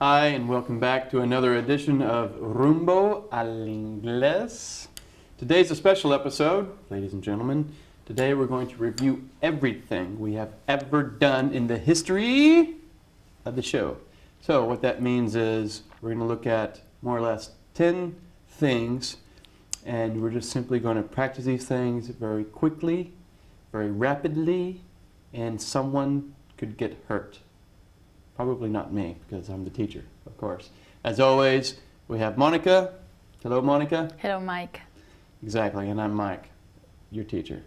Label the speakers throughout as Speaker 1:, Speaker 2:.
Speaker 1: Hi, and welcome back to another edition of Rumbo al inglés. Today's a special episode, ladies and gentlemen. Today we're going to review everything we have ever done in the history of the show. So what that means is we're going to look at more or less 10 things, and we're just simply going to practice these things very quickly, very rapidly, and someone could get hurt. Probably not me, because I'm the teacher, of course. As always, we have Monica. Hello, Monica.
Speaker 2: Hello, Mike.
Speaker 1: Exactly, and I'm Mike, your teacher.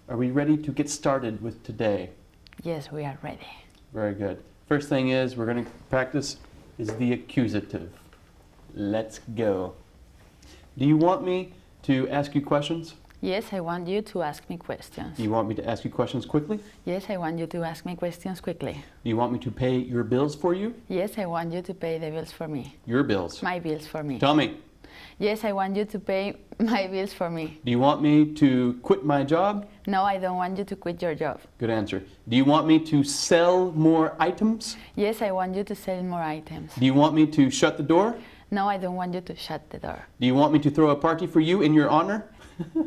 Speaker 1: Are we ready to get started with today?
Speaker 2: Yes, we are ready.
Speaker 1: Very good. First thing is we're going to practice is the accusative. Let's go. Do you want me to ask you questions?
Speaker 2: Yes, I want you to ask me questions.
Speaker 1: Do you want me to ask you questions quickly?
Speaker 2: Yes, I want you to ask me questions quickly.
Speaker 1: Do you want me to pay your bills for you?
Speaker 2: Yes, I want you to pay the bills for me.
Speaker 1: Your bills?
Speaker 2: My bills for me.
Speaker 1: Tell me.
Speaker 2: Yes, I want you to pay my bills for me.
Speaker 1: Do you want me to quit my job?
Speaker 2: No, I don't want you to quit your job.
Speaker 1: Good answer. Do you want me to sell more items?
Speaker 2: Yes, I want you to sell more items.
Speaker 1: Do you want me to shut the door?
Speaker 2: No, I don't want you to shut the door.
Speaker 1: Do you want me to throw a party for you in your honor?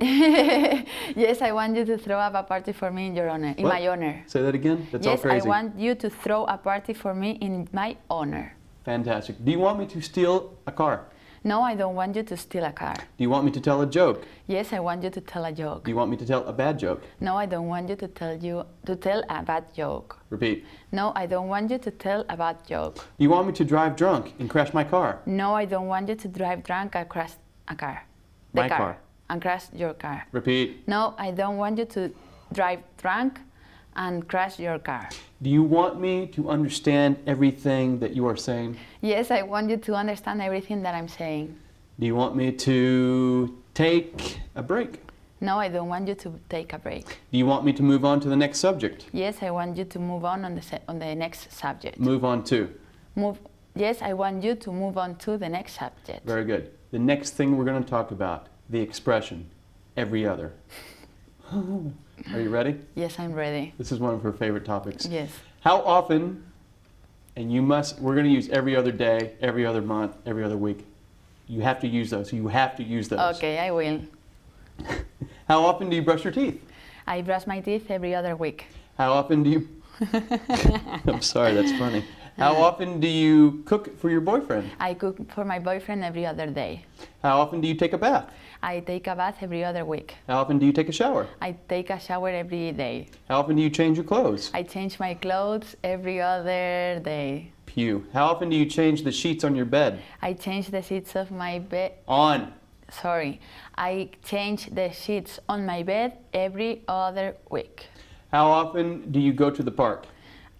Speaker 2: Yes, I want you to throw up a party for me in your honor, in my honor.
Speaker 1: Say that again? That's all
Speaker 2: Yes,
Speaker 1: crazy.
Speaker 2: I want you to throw a party for me in my honor.
Speaker 1: Fantastic. Do you want me to steal a car?
Speaker 2: No, I don't want you to steal a car.
Speaker 1: Do you want me to tell a joke?
Speaker 2: Yes, I want you to tell a joke.
Speaker 1: Do you want me to tell a bad joke?
Speaker 2: No, I don't want you to tell a bad joke.
Speaker 1: Repeat.
Speaker 2: No, I don't want you to tell a bad joke.
Speaker 1: Do you want me to drive drunk and crash my car?
Speaker 2: No, I don't want you to drive drunk and crash a car.
Speaker 1: My car.
Speaker 2: And crash your car.
Speaker 1: Repeat.
Speaker 2: No, I don't want you to drive drunk and crash your car.
Speaker 1: Do you want me to understand everything that you are saying?
Speaker 2: Yes, I want you to understand everything that I'm saying.
Speaker 1: Do you want me to take a break?
Speaker 2: No, I don't want you to take a break.
Speaker 1: Do you want me to move on to the next subject?
Speaker 2: Yes, I want you to move on the next subject.
Speaker 1: Move on to.
Speaker 2: Yes, I want you to move on to the next subject.
Speaker 1: Very good. The next thing we're going to talk about, the expression, every other. Are you ready?
Speaker 2: Yes, I'm ready.
Speaker 1: This is one of her favorite topics.
Speaker 2: Yes.
Speaker 1: How often, and we're going to use every other day, every other month, every other week. You have to use those. You have to use those.
Speaker 2: Okay, I will.
Speaker 1: How often do you brush your teeth?
Speaker 2: I brush my teeth every other week.
Speaker 1: How often do you... I'm sorry, that's funny. How often do you cook for your boyfriend?
Speaker 2: I cook for my boyfriend every other day.
Speaker 1: How often do you take a bath?
Speaker 2: I take a bath every other week.
Speaker 1: How often do you take a shower?
Speaker 2: I take a shower every day.
Speaker 1: How often do you change your clothes?
Speaker 2: I change my clothes every other day.
Speaker 1: Pew. How often do you change the sheets on your bed?
Speaker 2: I change the sheets of my bed.
Speaker 1: Sorry.
Speaker 2: I change the sheets on my bed every other week.
Speaker 1: How often do you go to the park?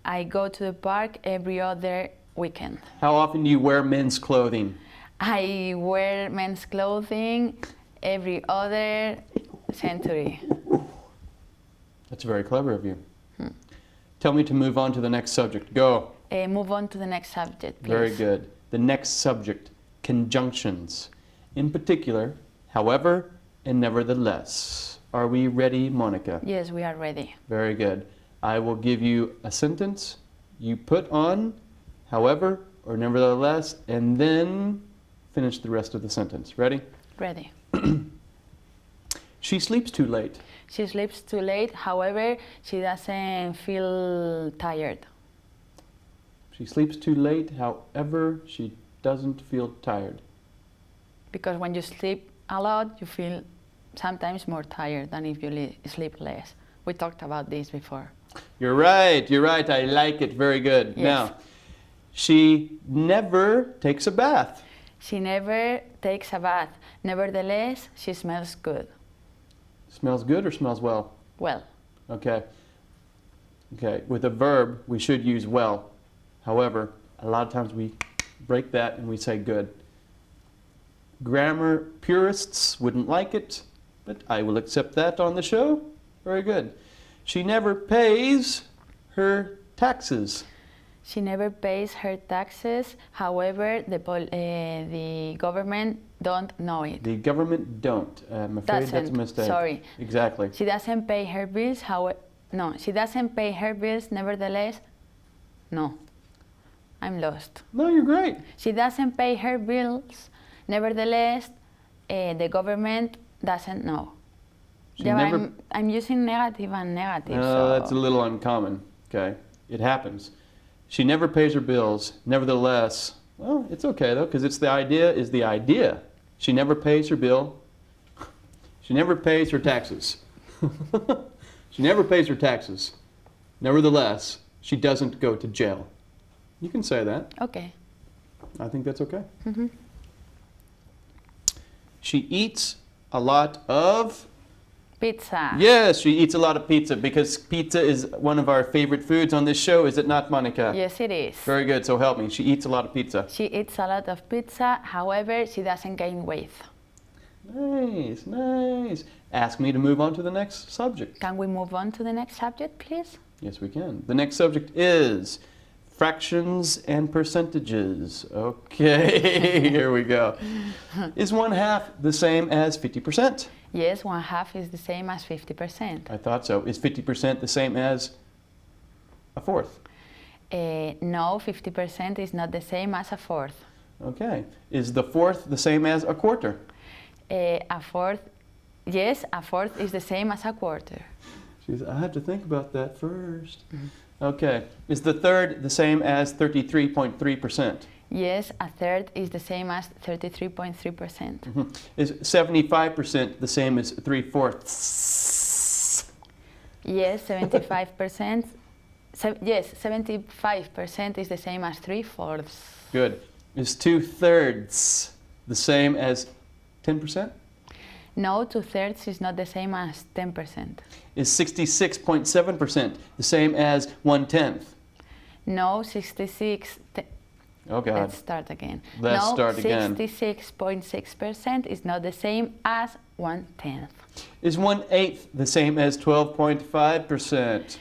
Speaker 2: I go to the park every other weekend.
Speaker 1: How often do you wear men's clothing?
Speaker 2: I wear men's clothing every other century.
Speaker 1: That's very clever of you. Tell me to move on to the next subject. Go.
Speaker 2: Move on to the next subject, please.
Speaker 1: Very good. The next subject, conjunctions. In particular, however and nevertheless. Are we ready, Monica?
Speaker 2: Yes, we are ready.
Speaker 1: Very good. I will give you a sentence. You put on however or nevertheless, and then finish the rest of the sentence. Ready?
Speaker 2: Ready.
Speaker 1: She sleeps too late.
Speaker 2: She sleeps too late, however, she doesn't feel tired.
Speaker 1: She sleeps too late, however, she doesn't feel tired.
Speaker 2: Because when you sleep a lot, you feel sometimes more tired than if you sleep less. We talked about this before.
Speaker 1: You're right, I like it, very good.
Speaker 2: Yes.
Speaker 1: Now, she never takes a bath.
Speaker 2: She never takes a bath. Nevertheless, she smells good.
Speaker 1: Smells good or smells well?
Speaker 2: Well.
Speaker 1: Okay. Okay, with a verb, we should use well. However, a lot of times we break that and we say good. Grammar purists wouldn't like it, but I will accept that on the show. Very good. She never pays her taxes.
Speaker 2: She never pays her taxes. However, the government don't know it.
Speaker 1: The government don't. I'm afraid that's a mistake.
Speaker 2: Sorry.
Speaker 1: Exactly.
Speaker 2: She doesn't pay her bills. No, she doesn't pay her bills. Nevertheless, no. I'm lost.
Speaker 1: No, you're great.
Speaker 2: She doesn't pay her bills. Nevertheless, the government doesn't know.
Speaker 1: She
Speaker 2: There
Speaker 1: never-
Speaker 2: I'm using negative and negative.
Speaker 1: That's a little uncommon. Okay, it happens. She never pays her bills. Nevertheless, well, it's okay though, because it's the idea is the idea. She never pays her bill. She never pays her taxes. She never pays her taxes. Nevertheless, she doesn't go to jail. You can say that.
Speaker 2: Okay.
Speaker 1: I think that's okay.
Speaker 2: Mhm.
Speaker 1: She eats a lot of...
Speaker 2: Pizza.
Speaker 1: Yes, she eats a lot of pizza because pizza is one of our favorite foods on this show, is it not, Monica?
Speaker 2: Yes, it is.
Speaker 1: Very good, so help me. She eats a lot of pizza.
Speaker 2: She eats a lot of pizza, however, she doesn't gain weight.
Speaker 1: Nice, nice. Ask me to move on to the next subject.
Speaker 2: Can we move on to the next subject, please?
Speaker 1: Yes, we can. The next subject is fractions and percentages. Okay, here we go. Is 1/2 the same as 50%?
Speaker 2: Yes, 1/2 is the same as 50%.
Speaker 1: I thought so. Is 50% the same as 1/4?
Speaker 2: No, 50% is not the same as 1/4.
Speaker 1: Okay. Is the 1/4 the same as 1/4?
Speaker 2: 1/4, yes, 1/4 is the same as 1/4.
Speaker 1: I have to think about that first. Okay. Is the 1/3 the same as 33.3%?
Speaker 2: Yes, 1/3 is the same as 33.3%.
Speaker 1: Is 75% the same as 3/4?
Speaker 2: Yes, 75%. Yes, 75% is the same as 3/4.
Speaker 1: Good. Is 2/3 the same as 10%?
Speaker 2: No, 2/3 is not the same as 10%.
Speaker 1: Is 66.7% the same as 1/10?
Speaker 2: No, 66.
Speaker 1: Oh God.
Speaker 2: Let's start again.
Speaker 1: Let's
Speaker 2: no,
Speaker 1: start again.
Speaker 2: 66.6% is not the same as 1/10.
Speaker 1: Is 1/8 the same as 12.5%?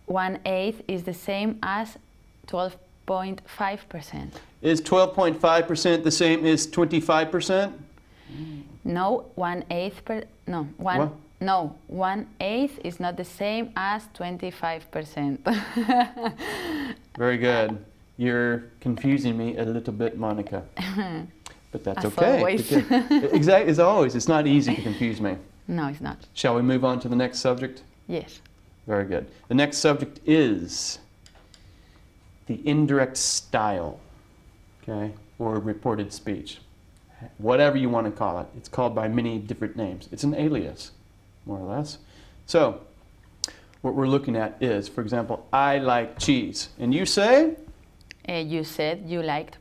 Speaker 2: 1/8 is the same as 12.5%.
Speaker 1: Is 12.5% the same as 25%?
Speaker 2: No, 1/8
Speaker 1: What?
Speaker 2: 1/8 is not the same as 25%.
Speaker 1: Very good. You're confusing me a little bit, Monica. But that's
Speaker 2: As
Speaker 1: okay.
Speaker 2: always.
Speaker 1: Exactly, as always. It's not easy to confuse me.
Speaker 2: No, it's not.
Speaker 1: Shall we move on to the next subject?
Speaker 2: Yes.
Speaker 1: Very good. The next subject is the indirect style, okay, or reported speech. Whatever you want to call it. It's called by many different names. It's an alias, more or less. So, what we're looking at is, for example, I like cheese. And you say?
Speaker 2: You said you liked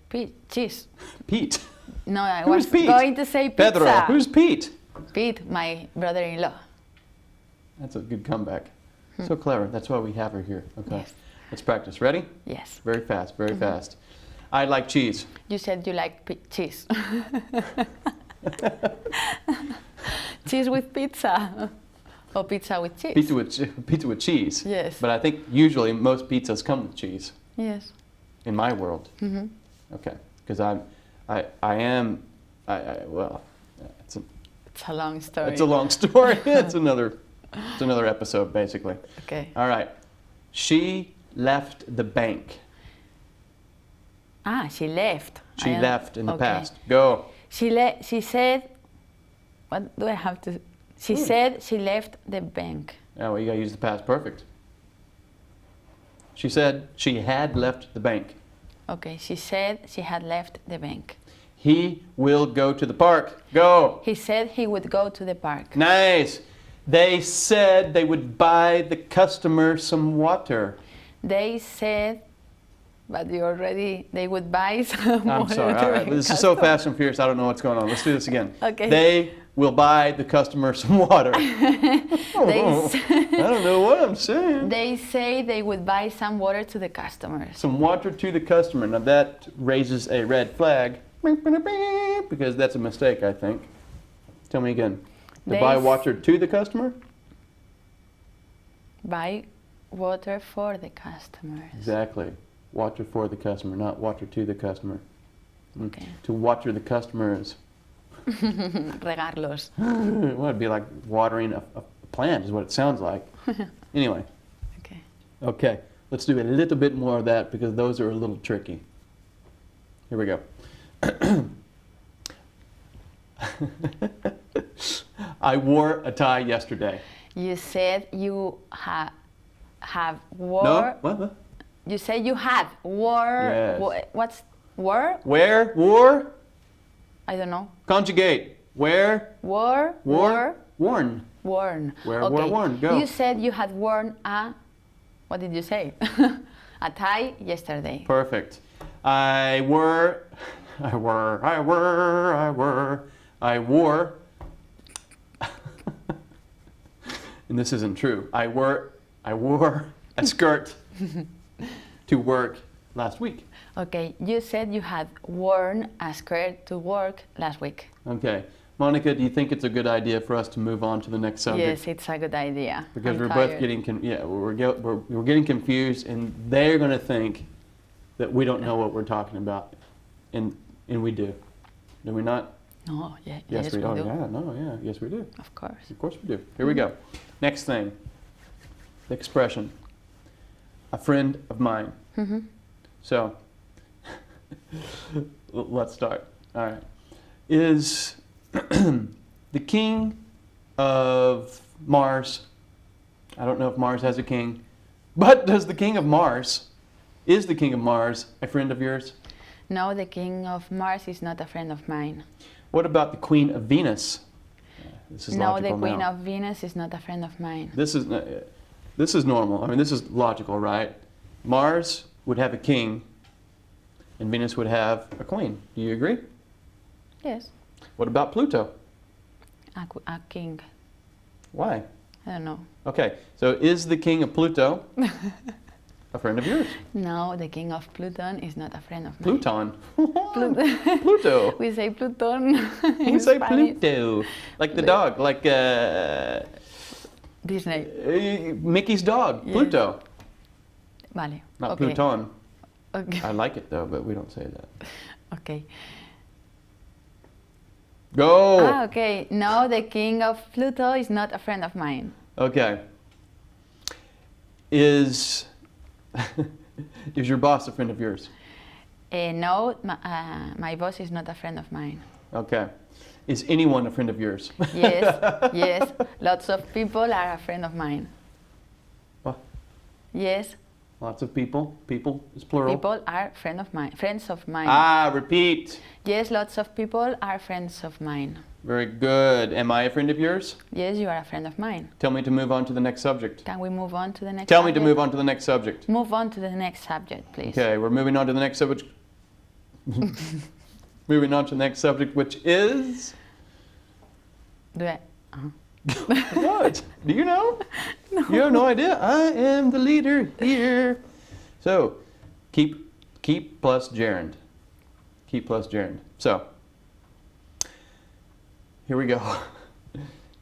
Speaker 2: cheese.
Speaker 1: Pete.
Speaker 2: No, I
Speaker 1: Who's
Speaker 2: was
Speaker 1: Pete?
Speaker 2: going to say pizza.
Speaker 1: Pedro. Who's Pete?
Speaker 2: Pete, my brother-in-law.
Speaker 1: That's a good comeback. So clever. That's why we have her here. Okay.
Speaker 2: Yes.
Speaker 1: Let's practice. Ready?
Speaker 2: Yes.
Speaker 1: Very fast, very fast. I like cheese.
Speaker 2: You said you like cheese. Cheese with pizza. Or pizza with cheese.
Speaker 1: Pizza with cheese.
Speaker 2: Yes.
Speaker 1: But I think usually most pizzas come with cheese.
Speaker 2: Yes.
Speaker 1: In my world.
Speaker 2: Mm-hmm.
Speaker 1: Okay. Because well,
Speaker 2: It's a long story.
Speaker 1: it's a long story. It's another episode, basically.
Speaker 2: Okay.
Speaker 1: All right. She left the bank.
Speaker 2: She left.
Speaker 1: She left in the
Speaker 2: okay.
Speaker 1: past. Go.
Speaker 2: She said, what do I have to? She said she left the bank.
Speaker 1: Oh, well, you gotta use the past perfect. She said she had left the bank.
Speaker 2: Okay, she said she had left the bank.
Speaker 1: He will go to the park. Go.
Speaker 2: He said he would go to the park.
Speaker 1: Nice. They said they would buy the customer some water.
Speaker 2: They said, but they would buy some
Speaker 1: I'm
Speaker 2: water
Speaker 1: sorry.
Speaker 2: to
Speaker 1: All right.
Speaker 2: the
Speaker 1: This is so
Speaker 2: customer.
Speaker 1: fast and furious. I don't know what's going on. Let's do this again.
Speaker 2: Okay.
Speaker 1: They will buy the customer some water. I don't know what I'm saying.
Speaker 2: They say they would buy some water to the customers.
Speaker 1: Some water to the customer. Now that raises a red flag because that's a mistake, I think. Tell me again. To
Speaker 2: They
Speaker 1: buy
Speaker 2: s-
Speaker 1: water to the customer?
Speaker 2: Buy water for the customers.
Speaker 1: Exactly. Water for the customer, not water to the customer.
Speaker 2: Okay.
Speaker 1: To water the customers.
Speaker 2: Regarlos.
Speaker 1: Well, it'd be like watering a plant is what it sounds like. Anyway.
Speaker 2: Okay.
Speaker 1: Okay. Let's do a little bit more of that because those are a little tricky. Here we go. I wore a tie yesterday.
Speaker 2: You said you have wore.
Speaker 1: No? What?
Speaker 2: You said you had wore.
Speaker 1: Yes.
Speaker 2: What's wore?
Speaker 1: Where? Wore?
Speaker 2: I don't know.
Speaker 1: Conjugate. Where?
Speaker 2: Wore.
Speaker 1: Wore? Worn.
Speaker 2: Worn.
Speaker 1: Where?
Speaker 2: Okay.
Speaker 1: Wore? Worn. Go.
Speaker 2: You said you had worn a. What did you say? A tie yesterday.
Speaker 1: Perfect. I wore. And this isn't true. I wore a skirt to work last week.
Speaker 2: Okay, you said you had worn a skirt to work last week.
Speaker 1: Okay. Monica, do you think it's a good idea for us to move on to the next subject?
Speaker 2: Yes, it's a good idea.
Speaker 1: Because
Speaker 2: I'm
Speaker 1: we're
Speaker 2: tired.
Speaker 1: both getting we're getting confused, and they're going to think that we don't know what we're talking about, and we do. Do we not?
Speaker 2: No, yeah,
Speaker 1: Yes, we do.
Speaker 2: do.
Speaker 1: Yeah, no, yeah, yes, we do.
Speaker 2: Of course.
Speaker 1: Of course we do. Here we go. Next thing. The expression. A friend of mine.
Speaker 2: Mm-hmm.
Speaker 1: So, let's start. All right. Is the king of Mars, I don't know if Mars has a king, but is the king of Mars a friend of yours?
Speaker 2: No, the king of Mars is not a friend of mine.
Speaker 1: What about the queen of Venus? This is
Speaker 2: No, the
Speaker 1: logical
Speaker 2: queen
Speaker 1: now.
Speaker 2: of Venus is not a friend of mine.
Speaker 1: This is normal. I mean, this is logical, right? Mars would have a king, and Venus would have a queen. Do you agree?
Speaker 2: Yes,
Speaker 1: What about Pluto?
Speaker 2: a king.
Speaker 1: Why?
Speaker 2: I don't know.
Speaker 1: Okay, so is the king of Pluto a friend of yours?
Speaker 2: No, the king of Pluton is not a friend of mine.
Speaker 1: Pluton.
Speaker 2: Plut-
Speaker 1: Pluto.
Speaker 2: We say Pluton
Speaker 1: We
Speaker 2: in
Speaker 1: say
Speaker 2: Spanish.
Speaker 1: Pluto. Like the dog, like
Speaker 2: Disney.
Speaker 1: Mickey's dog,
Speaker 2: Yes.
Speaker 1: Pluto.
Speaker 2: Vale.
Speaker 1: Not
Speaker 2: Okay.
Speaker 1: Pluton.
Speaker 2: Okay.
Speaker 1: I like it though, but we don't say that.
Speaker 2: Okay.
Speaker 1: Go!
Speaker 2: Ah, okay. No, the king of Pluto is not a friend of mine.
Speaker 1: Okay. Is your boss a friend of yours?
Speaker 2: No, my boss is not a friend of mine.
Speaker 1: Okay. Is anyone a friend of yours?
Speaker 2: Yes, yes. Lots of people are a friend of mine.
Speaker 1: What?
Speaker 2: Yes,
Speaker 1: Lots of people. People is plural.
Speaker 2: people are friends of mine.
Speaker 1: Ah, repeat.
Speaker 2: Yes, lots of people are friends of mine.
Speaker 1: Very good. Am I a friend of yours?
Speaker 2: Yes, you are a friend of mine.
Speaker 1: Tell me to move on to the next subject.
Speaker 2: Can we move on to the next
Speaker 1: Tell me
Speaker 2: subject?
Speaker 1: to move on to the next subject.
Speaker 2: Move on to the next subject, please.
Speaker 1: Okay, we're moving on to the next subject. Moving on to the next subject, which is
Speaker 2: Do I?
Speaker 1: what? Do you know? No. You have no idea. I am the leader here. So, keep plus gerund. Keep plus gerund. So, here we go.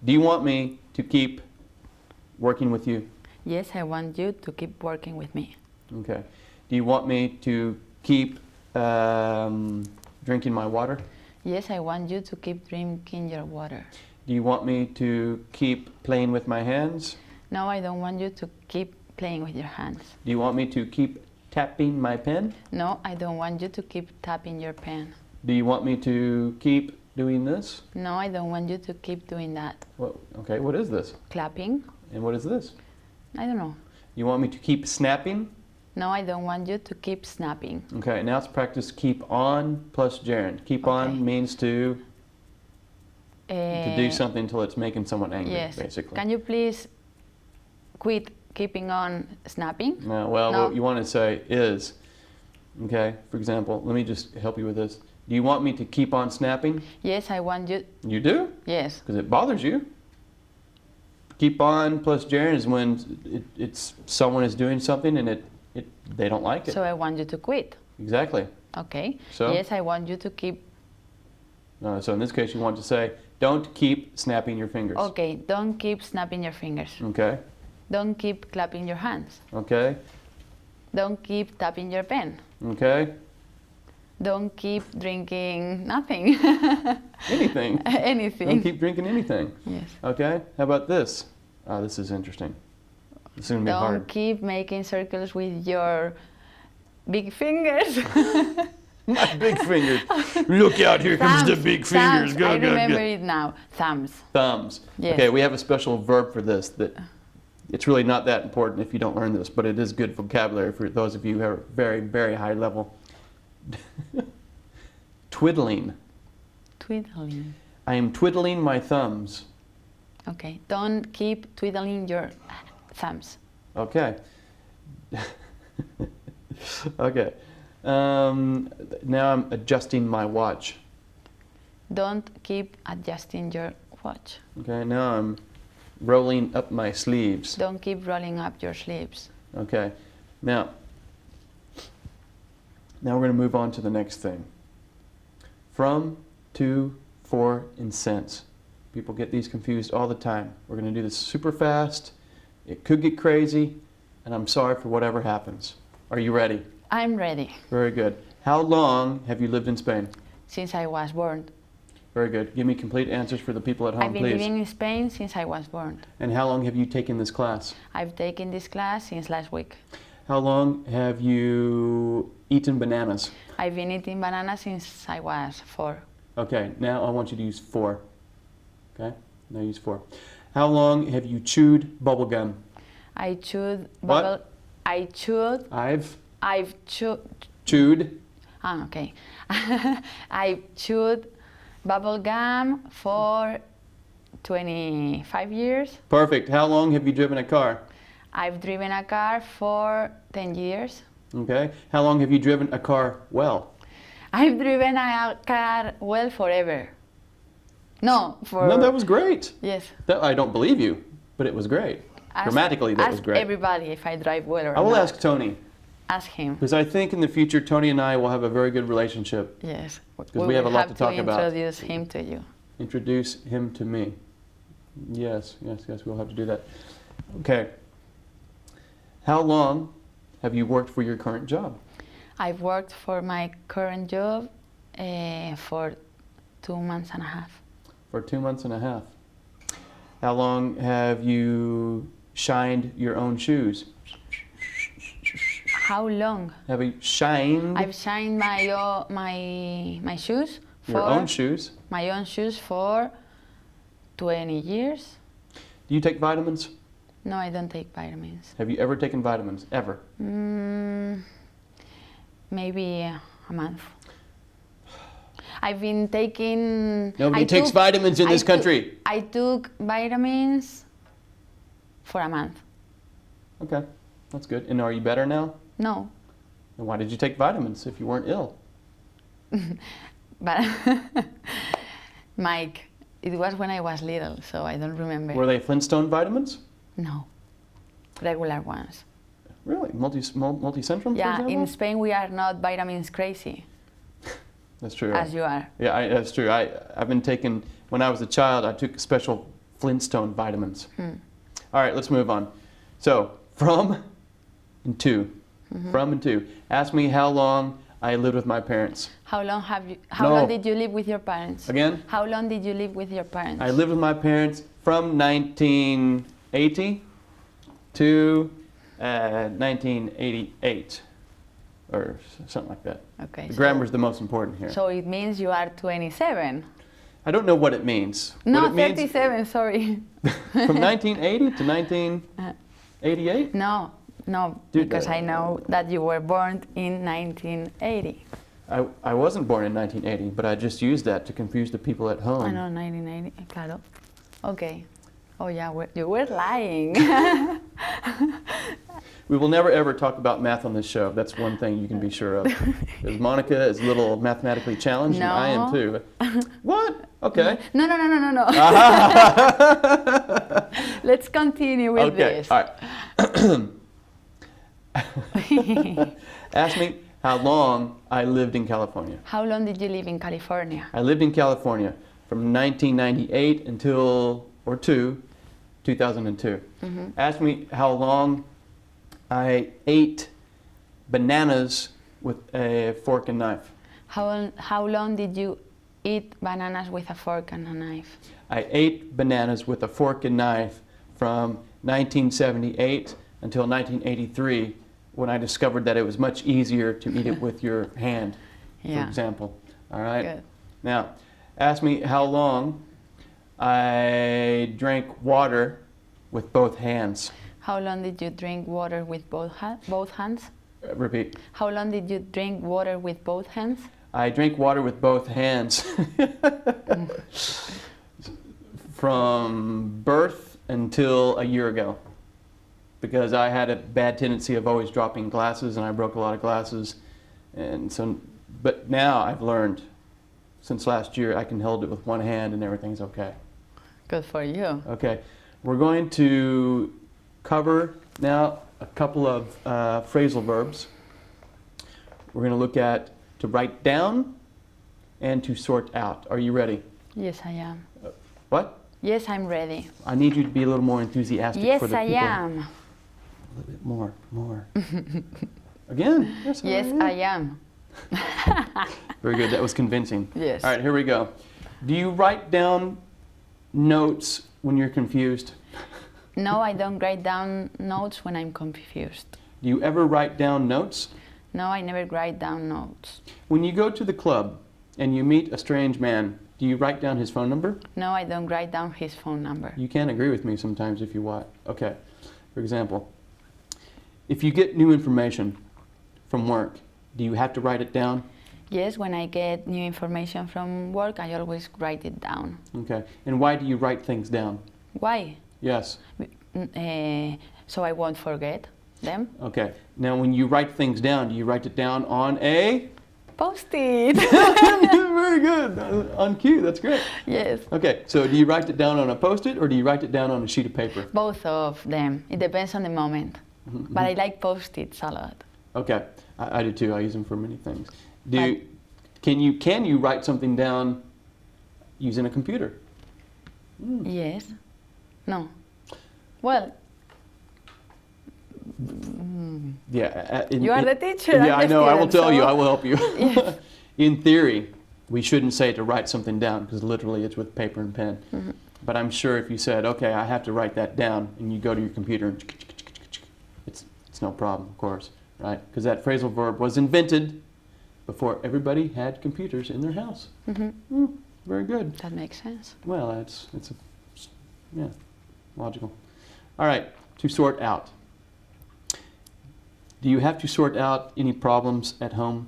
Speaker 1: Do you want me to keep working with you?
Speaker 2: Yes, I want you to keep working with me.
Speaker 1: Okay. Do you want me to keep drinking my water?
Speaker 2: Yes, I want you to keep drinking your water.
Speaker 1: Do you want me to keep playing with my hands?
Speaker 2: No, I don't want you to keep playing with your hands.
Speaker 1: Do you want me to keep tapping my pen?
Speaker 2: No, I don't want you to keep tapping your pen.
Speaker 1: Do you want me to keep doing this?
Speaker 2: No, I don't want you to keep doing that.
Speaker 1: Okay, what is this?
Speaker 2: Clapping?
Speaker 1: And what is this?
Speaker 2: I don't know.
Speaker 1: You want me to keep snapping?
Speaker 2: No, I don't want you to keep snapping.
Speaker 1: Okay, now let's practice keep on plus gerund. Keep
Speaker 2: Okay.
Speaker 1: on means to do something until it's making someone angry,
Speaker 2: Yes.
Speaker 1: basically.
Speaker 2: Can you please quit keeping on snapping?
Speaker 1: No, well,
Speaker 2: No.
Speaker 1: what you want to say is, okay, for example, let me just help you with this. Do you want me to keep on snapping?
Speaker 2: Yes, I want you.
Speaker 1: You do?
Speaker 2: Yes.
Speaker 1: Because it bothers you. Keep on plus gerund is when it's someone is doing something and they don't like it.
Speaker 2: So I want you to quit.
Speaker 1: Exactly.
Speaker 2: Okay.
Speaker 1: So?
Speaker 2: Yes, I want you to keep.
Speaker 1: So in this case, you want to say, don't keep snapping your fingers.
Speaker 2: Okay, don't keep snapping your fingers.
Speaker 1: Okay.
Speaker 2: Don't keep clapping your hands.
Speaker 1: Okay.
Speaker 2: Don't keep tapping your pen.
Speaker 1: Okay.
Speaker 2: Don't keep drinking nothing.
Speaker 1: Anything.
Speaker 2: Anything.
Speaker 1: Don't keep drinking anything.
Speaker 2: Yes.
Speaker 1: Okay. How about this? This is interesting. It's going to be
Speaker 2: Don't
Speaker 1: hard.
Speaker 2: keep making circles with your big fingers.
Speaker 1: My big fingers. Look out, here comes the
Speaker 2: Thumbs,
Speaker 1: big fingers.
Speaker 2: thumbs.
Speaker 1: Go,
Speaker 2: I
Speaker 1: go,
Speaker 2: remember
Speaker 1: go.
Speaker 2: it now. Thumbs.
Speaker 1: Thumbs.
Speaker 2: Yes.
Speaker 1: Okay, we have a special verb for this that it's really not that important if you don't learn this, but it is good vocabulary for those of you who are very, very high level. Twiddling.
Speaker 2: Twiddling.
Speaker 1: I am twiddling my thumbs.
Speaker 2: Okay. Don't keep twiddling your thumbs.
Speaker 1: Okay. Okay. Now I'm adjusting my watch.
Speaker 2: Don't keep adjusting your watch.
Speaker 1: Okay, now I'm rolling up my sleeves.
Speaker 2: Don't keep rolling up your sleeves.
Speaker 1: Okay, now we're going to move on to the next thing. From, to, for, and since. People get these confused all the time. We're going to do this super fast. It could get crazy, and I'm sorry for whatever happens. Are you ready?
Speaker 2: I'm ready.
Speaker 1: Very good. How long have you lived in Spain?
Speaker 2: Since I was born.
Speaker 1: Very good. Give me complete answers for the people at home,
Speaker 2: I've been
Speaker 1: please.
Speaker 2: living in Spain since I was born.
Speaker 1: And how long have you taken this class?
Speaker 2: I've taken this class since last week.
Speaker 1: How long have you eaten bananas?
Speaker 2: I've been eating bananas since I was 4.
Speaker 1: Okay, now I want you to use 4. Okay, now use 4. How long have you chewed bubble gum?
Speaker 2: I chewed
Speaker 1: What?
Speaker 2: bubble. I chewed. I've chewed.
Speaker 1: Chewed.
Speaker 2: Okay. I chewed bubble gum for 25 years.
Speaker 1: Perfect. How long have you driven a car?
Speaker 2: I've driven a car for 10 years.
Speaker 1: Okay. How long have you driven a car well?
Speaker 2: I've driven a car well forever. No, for...
Speaker 1: No, that was great.
Speaker 2: Yes.
Speaker 1: I don't believe you, but it was great. Grammatically, that was great.
Speaker 2: Ask everybody if I drive well or
Speaker 1: I will
Speaker 2: not.
Speaker 1: ask Tony,
Speaker 2: Ask him.
Speaker 1: because I think in the future Tony and I will have a very good relationship.
Speaker 2: Yes.
Speaker 1: we have a lot to talk about.
Speaker 2: Introduce him to you.
Speaker 1: Introduce him to me. Yes, we'll have to do that. Okay. How long have you worked for your current job?
Speaker 2: I've worked for my current job for 2 months and a half.
Speaker 1: For 2 months and a half. How long have you shined your own shoes?
Speaker 2: How long?
Speaker 1: Have you shined
Speaker 2: I've shined my shoes.
Speaker 1: your own shoes?
Speaker 2: My own shoes for 20 years.
Speaker 1: Do you take vitamins?
Speaker 2: No, I don't take vitamins.
Speaker 1: Have you ever taken vitamins? Ever?
Speaker 2: Maybe a month. I've been taking...
Speaker 1: Nobody takes vitamins in this country.
Speaker 2: I took vitamins for a month.
Speaker 1: Okay, that's good. And are you better now?
Speaker 2: No,
Speaker 1: Then why did you take vitamins if you weren't ill?
Speaker 2: but Mike, it was when I was little, so I don't remember.
Speaker 1: Were they Flintstone vitamins?
Speaker 2: No, regular ones.
Speaker 1: Really? Multicentrum, for
Speaker 2: Yeah,
Speaker 1: example?
Speaker 2: in Spain we are not vitamins crazy,
Speaker 1: That's true.
Speaker 2: as you are.
Speaker 1: Yeah, that's true. I've been taking, when I was a child, I took special Flintstone vitamins. All right, let's move on. So, from and to. From and to. Ask me how long I lived with my parents.
Speaker 2: How long
Speaker 1: No.
Speaker 2: long did you live with your parents?
Speaker 1: Again?
Speaker 2: How long did you live with your parents?
Speaker 1: I lived with my parents from 1980 to 1988, or something like that.
Speaker 2: Okay.
Speaker 1: The grammar is the most important here.
Speaker 2: So it means you are 27.
Speaker 1: I don't know what it means.
Speaker 2: No,
Speaker 1: what it means
Speaker 2: 37, sorry.
Speaker 1: from 1980 to 1988?
Speaker 2: No,
Speaker 1: Dude,
Speaker 2: because I know that you were born in 1980.
Speaker 1: I wasn't born in 1980, but I just used that to confuse the people at home.
Speaker 2: I know, 1980, claro. Okay. Oh yeah, you were lying.
Speaker 1: We will never ever talk about math on this show. That's one thing you can be sure of. Because Monica is a little mathematically challenged, and I am too. What? Okay.
Speaker 2: No. Let's continue with
Speaker 1: Okay,
Speaker 2: this.
Speaker 1: all right. Ask me how long I lived in California.
Speaker 2: How long did you live in California?
Speaker 1: I lived in California from 1998 until, or to, 2002. Ask me how long I ate bananas with a fork and knife.
Speaker 2: How long did you eat bananas with a fork and a knife?
Speaker 1: I ate bananas with a fork and knife from 1978 until 1983 when I discovered that it was much easier to eat it with your hand, for
Speaker 2: Yeah.
Speaker 1: example. All right?
Speaker 2: Good.
Speaker 1: Now, ask me how long I drank water with both hands.
Speaker 2: How long did you drink water with both hands?
Speaker 1: Repeat.
Speaker 2: How long did you drink water with both hands?
Speaker 1: I drank water with both hands from birth until a year ago, because I had a bad tendency of always dropping glasses, and I broke a lot of glasses. And so, but now I've learned, since last year, I can hold it with one hand and everything's okay.
Speaker 2: Good for you.
Speaker 1: Okay, we're going to cover now a couple of phrasal verbs. We're going to look at to write down and to sort out. Are you ready?
Speaker 2: Yes, I am.
Speaker 1: What?
Speaker 2: Yes, I'm ready.
Speaker 1: I need you to be a little more enthusiastic
Speaker 2: Yes,
Speaker 1: for the
Speaker 2: I
Speaker 1: people.
Speaker 2: am.
Speaker 1: A little bit more. Again? Yes,
Speaker 2: Yes, I am.
Speaker 1: Very good, that was convincing.
Speaker 2: Yes.
Speaker 1: All right, here we go. Do you write down notes when you're confused?
Speaker 2: No, I don't write down notes when I'm confused.
Speaker 1: Do you ever write down notes?
Speaker 2: No, I never write down notes.
Speaker 1: When you go to the club and you meet a strange man, do you write down his phone number?
Speaker 2: No, I don't write down his phone number.
Speaker 1: You can agree with me sometimes if you want. Okay. For example, if you get new information from work, do you have to write it down?
Speaker 2: Yes, when I get new information from work, I always write it down.
Speaker 1: Okay. And why do you write things down?
Speaker 2: Why?
Speaker 1: Yes.
Speaker 2: So I won't forget them.
Speaker 1: Okay. Now, when you write things down, do you write it down on a?
Speaker 2: Post-it.
Speaker 1: Very good. On cue. That's great.
Speaker 2: Yes.
Speaker 1: Okay. So, do you write it down on a Post-it or do you write it down on a sheet of paper?
Speaker 2: Both of them. It depends on the moment. But I like Post-its a lot.
Speaker 1: Okay. I do too. I use them for many things. Can you write something down using a computer?
Speaker 2: Yes. No. Well,
Speaker 1: Yeah.
Speaker 2: you are the teacher. I'm
Speaker 1: Yeah, I
Speaker 2: the
Speaker 1: know. I will
Speaker 2: student,
Speaker 1: tell you.
Speaker 2: so-
Speaker 1: I will help you.
Speaker 2: Yes.
Speaker 1: In theory, we shouldn't say to write something down because literally it's with paper and pen. But I'm sure if you said, okay, I have to write that down, and you go to your computer and it's no problem, of course, right? Because that phrasal verb was invented before everybody had computers in their house. Very good.
Speaker 2: That makes sense.
Speaker 1: Well, yeah, logical. All right, to sort out. Do you have to sort out any problems at home?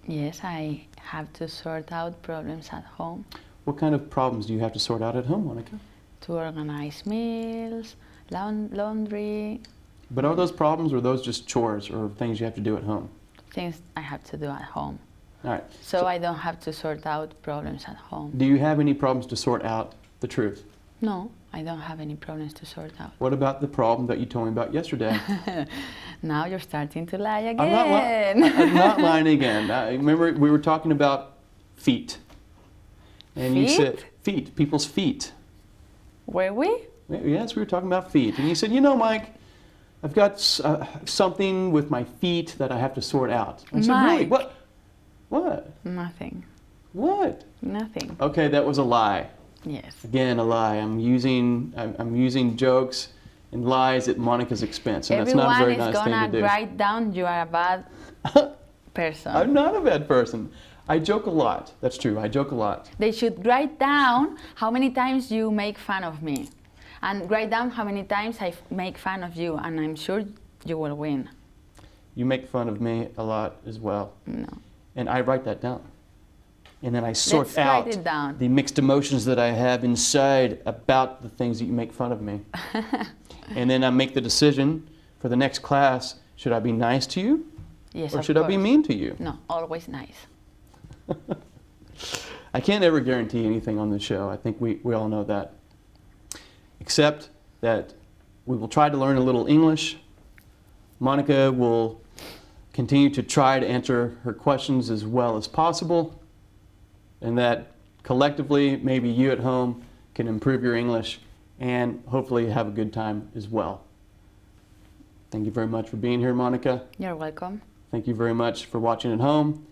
Speaker 2: Yes, I have to sort out problems at home.
Speaker 1: What kind of problems do you have to sort out at home, Monica?
Speaker 2: To organize meals, laundry,
Speaker 1: But are those problems or are those just chores or things you have to do at home?
Speaker 2: things I have to do at home.
Speaker 1: All right.
Speaker 2: So I don't have to sort out problems at home.
Speaker 1: Do you have any problems to sort out the truth?
Speaker 2: No, I don't have any problems to sort out.
Speaker 1: What about the problem that you told me about yesterday?
Speaker 2: Now you're starting to lie
Speaker 1: I'm
Speaker 2: again.
Speaker 1: I'm not lying again. Remember, we were talking about feet. And you said, feet, people's feet.
Speaker 2: Were we?
Speaker 1: Yes, we were talking about feet. And you said, you know, Mike, I've got something with my feet that I have to sort out. I said, really?
Speaker 2: Mike.
Speaker 1: What? What?
Speaker 2: Nothing.
Speaker 1: What?
Speaker 2: Nothing.
Speaker 1: Okay, that was a lie.
Speaker 2: Yes.
Speaker 1: Again, a lie. I'm using jokes and lies at Monica's expense, and that's not a very nice thing to
Speaker 2: Everyone is
Speaker 1: do.
Speaker 2: gonna write down you are a bad person.
Speaker 1: I'm not a bad person. I joke a lot. That's true. I joke a lot.
Speaker 2: They should write down how many times you make fun of me. And write down how many times I make fun of you, and I'm sure you will win.
Speaker 1: You make fun of me a lot as well.
Speaker 2: No.
Speaker 1: And I write that down. And then I sort
Speaker 2: Let's write
Speaker 1: out
Speaker 2: it down.
Speaker 1: the mixed emotions that I have inside about the things that you make fun of me. And then I make the decision for the next class, should I be nice to you?
Speaker 2: Yes,
Speaker 1: Or
Speaker 2: of
Speaker 1: should I be
Speaker 2: course.
Speaker 1: mean to you?
Speaker 2: No, always nice.
Speaker 1: I can't ever guarantee anything on this show. I think we all know that. Except that we will try to learn a little English. Monica will continue to try to answer her questions as well as possible. And that collectively, maybe you at home can improve your English and hopefully have a good time as well. Thank you very much for being here, Monica.
Speaker 2: You're welcome.
Speaker 1: Thank you very much for watching at home,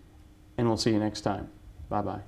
Speaker 1: and we'll see you next time. Bye-bye.